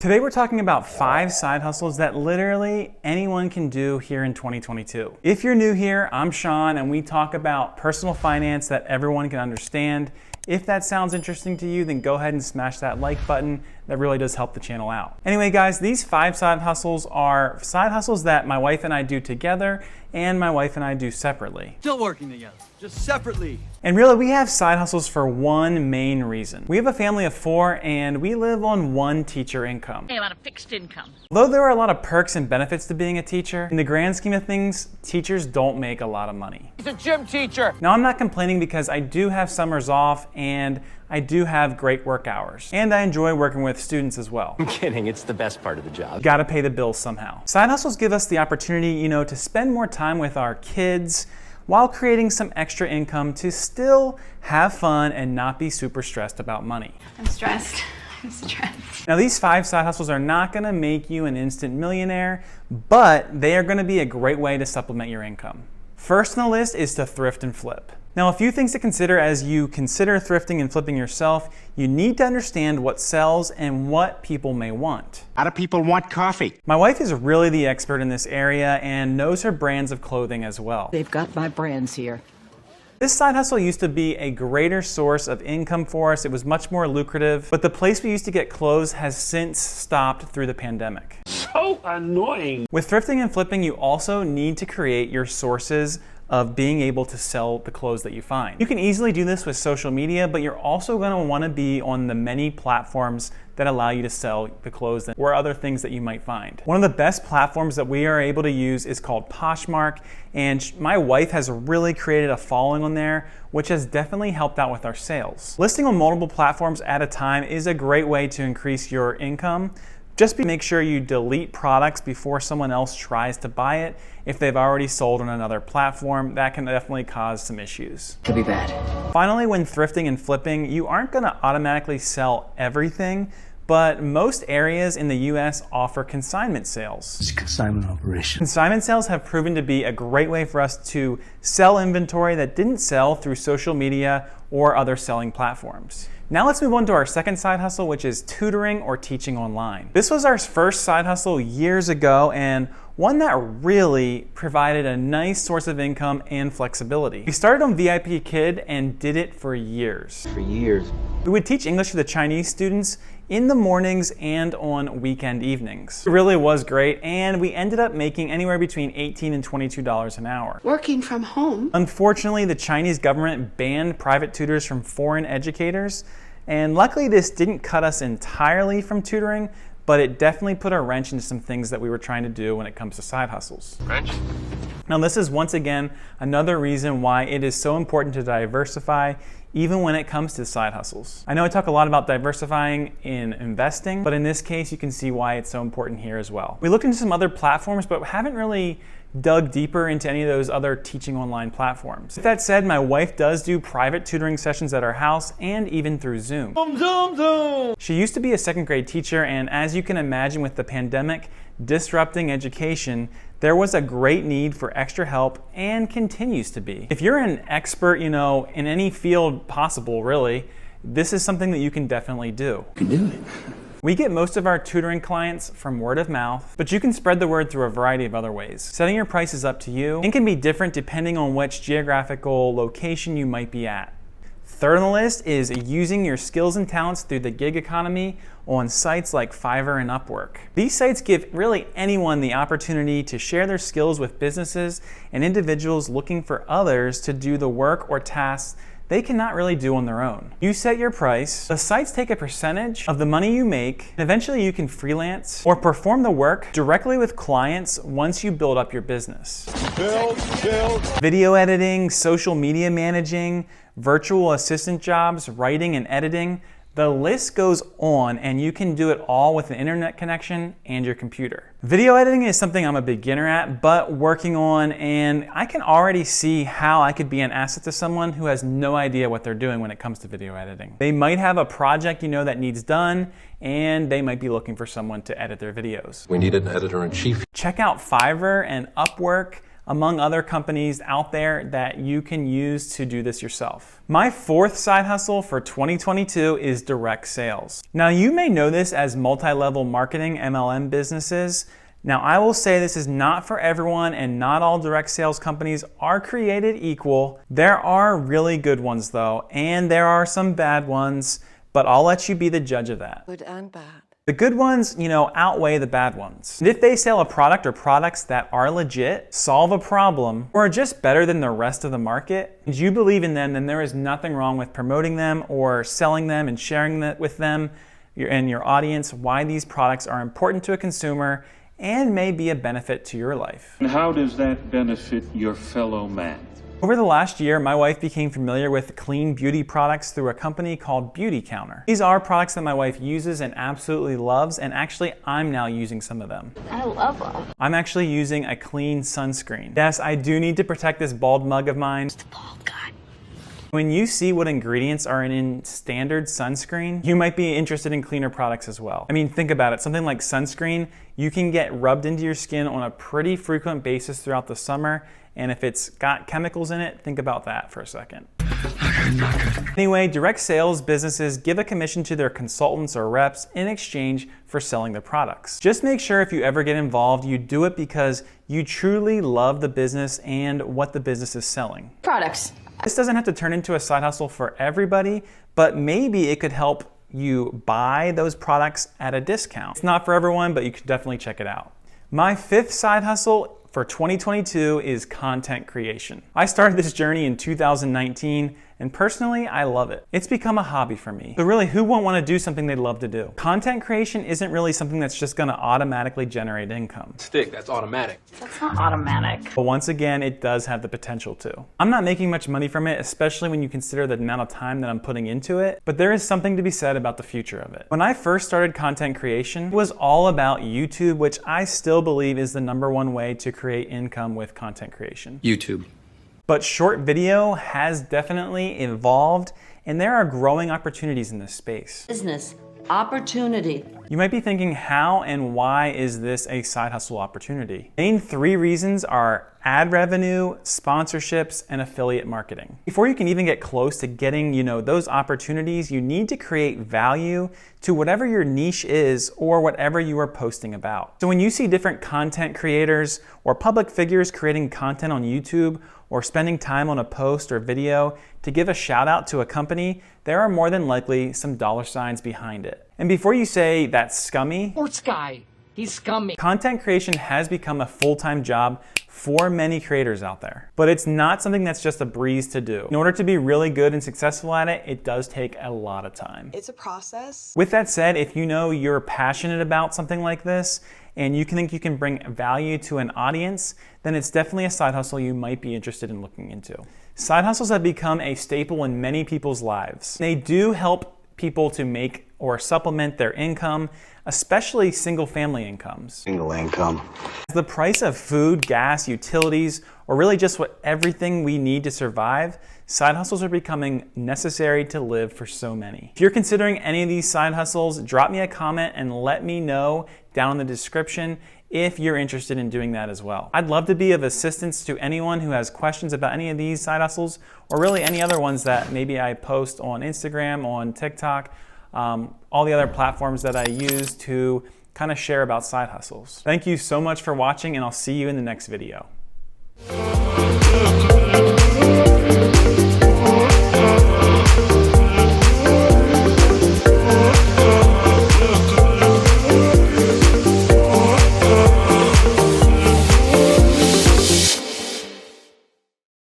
Today we're talking about 5 side hustles that literally anyone can do here in 2022. If you're new here, I'm Sean and we talk about personal finance that everyone can understand. If that sounds interesting to you, then go ahead and smash that like button. That really does help the channel out. Anyway guys, these 5 side hustles are side hustles that my wife and I do together and my wife and I do separately. Still working together, just separately. And really, we have side hustles for one main reason. We have a family of 4 and we live on one teacher income. I'm on a fixed income. Though there are a lot of perks and benefits to being a teacher, in the grand scheme of things, teachers don't make a lot of money. He's a gym teacher. Now, I'm not complaining because I do have summers off and I do have great work hours. And I enjoy working with students as well. I'm kidding, it's the best part of the job. Gotta pay the bills somehow. Side hustles give us the opportunity, to spend more time with our kids while creating some extra income to still have fun and not be super stressed about money. I'm stressed. I'm stressed. Now, these 5 side hustles are not gonna make you an instant millionaire, but they are gonna be a great way to supplement your income. First on the list is to thrift and flip. Now, a few things to consider as you consider thrifting and flipping yourself. You need to understand what sells and what people may want. A lot of people want coffee. My wife is really the expert in this area and knows her brands of clothing as well. They've got my brands here. This side hustle used to be a greater source of income for us. It was much more lucrative, but the place we used to get clothes has since stopped through the pandemic. So annoying. With thrifting and flipping, you also need to create your sources of being able to sell the clothes that you find. You can easily do this with social media, but you're also gonna wanna be on the many platforms that allow you to sell the clothes or other things that you might find. One of the best platforms that we are able to use is called Poshmark, and my wife has really created a following on there, which has definitely helped out with our sales. Listing on multiple platforms at a time is a great way to increase your income. Just make sure you delete products before someone else tries to buy it. If they've already sold on another platform, that can definitely cause some issues. Could be bad. Finally, when thrifting and flipping, you aren't gonna automatically sell everything, but most areas in the US offer consignment sales. It's a consignment operation. Consignment sales have proven to be a great way for us to sell inventory that didn't sell through social media or other selling platforms. Now let's move on to our second side hustle, which is tutoring or teaching online. This was our first side hustle years ago and one that really provided a nice source of income and flexibility. We started on VIP Kid and did it for years. We would teach English to the Chinese students in the mornings and on weekend evenings. It really was great, and we ended up making anywhere between $18 and $22 an hour. Working from home? Unfortunately, the Chinese government banned private tutors from foreign educators, and luckily this didn't cut us entirely from tutoring, but it definitely put a wrench into some things that we were trying to do when it comes to side hustles. Now, this is once again another reason why it is so important to diversify even when it comes to side hustles. I know I talk a lot about diversifying in investing, but in this case, you can see why it's so important here as well. We looked into some other platforms, but haven't really dug deeper into any of those other teaching online platforms. With that said, my wife does do private tutoring sessions at our house and even through Zoom. She used to be a 2nd grade teacher, and as you can imagine with the pandemic disrupting education, there was a great need for extra help and continues to be. If you're an expert, in any field possible, really, this is something that you can definitely do. You can do it. We get most of our tutoring clients from word of mouth, but you can spread the word through a variety of other ways. Setting your price is up to you and can be different depending on which geographical location you might be at. Third on the list is using your skills and talents through the gig economy on sites like Fiverr and Upwork. These sites give really anyone the opportunity to share their skills with businesses and individuals looking for others to do the work or tasks they cannot really do on their own. You set your price, the sites take a percentage of the money you make, and eventually you can freelance or perform the work directly with clients once you build up your business. Video editing, social media managing, virtual assistant jobs, writing and editing, the list goes on, and you can do it all with an internet connection and your computer. Video editing is something I'm a beginner at, but working on, and I can already see how I could be an asset to someone who has no idea what they're doing when it comes to video editing. They might have a project that needs done, and they might be looking for someone to edit their videos. We need an editor-in-chief. Check out Fiverr and Upwork. among other companies out there that you can use to do this yourself. My fourth side hustle for 2022 is direct sales. Now you may know this as multi-level marketing MLM businesses. Now I will say this is not for everyone and not all direct sales companies are created equal. There are really good ones though, and there are some bad ones, but I'll let you be the judge of that. Good and bad. The good ones, outweigh the bad ones. And if they sell a product or products that are legit, solve a problem, or are just better than the rest of the market, and you believe in them, then there is nothing wrong with promoting them or selling them and sharing that with them and your audience why these products are important to a consumer and may be a benefit to your life. And how does that benefit your fellow man? Over the last year, my wife became familiar with clean beauty products through a company called Beauty Counter. These are products that my wife uses and absolutely loves, and actually I'm now using some of them. I love them. I'm actually using a clean sunscreen. Yes, I do need to protect this bald mug of mine. Bald guy. When you see what ingredients are in standard sunscreen, you might be interested in cleaner products as well. I mean, think about it. Something like sunscreen, you can get rubbed into your skin on a pretty frequent basis throughout the summer. And if it's got chemicals in it, think about that for a second. Anyway, direct sales businesses give a commission to their consultants or reps in exchange for selling their products. Just make sure if you ever get involved, you do it because you truly love the business and what the business is selling. Products. This doesn't have to turn into a side hustle for everybody, but maybe it could help you buy those products at a discount. It's not for everyone, but you could definitely check it out. My fifth side hustle for 2022 is content creation. I started this journey in 2019, and personally, I love it. It's become a hobby for me. So really, who won't want to do something they'd love to do? Content creation isn't really something that's just gonna automatically generate income. Stick, that's automatic. That's not automatic. But once again, it does have the potential to. I'm not making much money from it, especially when you consider the amount of time that I'm putting into it, but there is something to be said about the future of it. When I first started content creation, it was all about YouTube, which I still believe is the #1 way to create income with content creation. YouTube. But short video has definitely evolved, and there are growing opportunities in this space. Business. Opportunity. You might be thinking, how and why is this a side hustle opportunity? Main 3 reasons are ad revenue, sponsorships, and affiliate marketing. Before you can even get close to getting, those opportunities, you need to create value to whatever your niche is or whatever you are posting about. So when you see different content creators or public figures creating content on YouTube or spending time on a post or video to give a shout out to a company, there are more than likely some dollar signs behind it. And before you say that's scummy, Sports guy, he's scummy. content creation has become a full-time job for many creators out there. But it's not something that's just a breeze to do. In order to be really good and successful at it, it does take a lot of time. It's a process. With that said, if you know you're passionate about something like this, and you think you can bring value to an audience, then it's definitely a side hustle you might be interested in looking into. Side hustles have become a staple in many people's lives. They do help people to make or supplement their income, especially single-family incomes. Single income. As the price of food, gas, utilities, or really just everything we need to survive, side hustles are becoming necessary to live for so many. If you're considering any of these side hustles, drop me a comment and let me know down in the description if you're interested in doing that as well. I'd love to be of assistance to anyone who has questions about any of these side hustles, or really any other ones that maybe I post on Instagram, on TikTok, all the other platforms that I use to kind of share about side hustles. Thank you so much for watching, and I'll see you in the next video.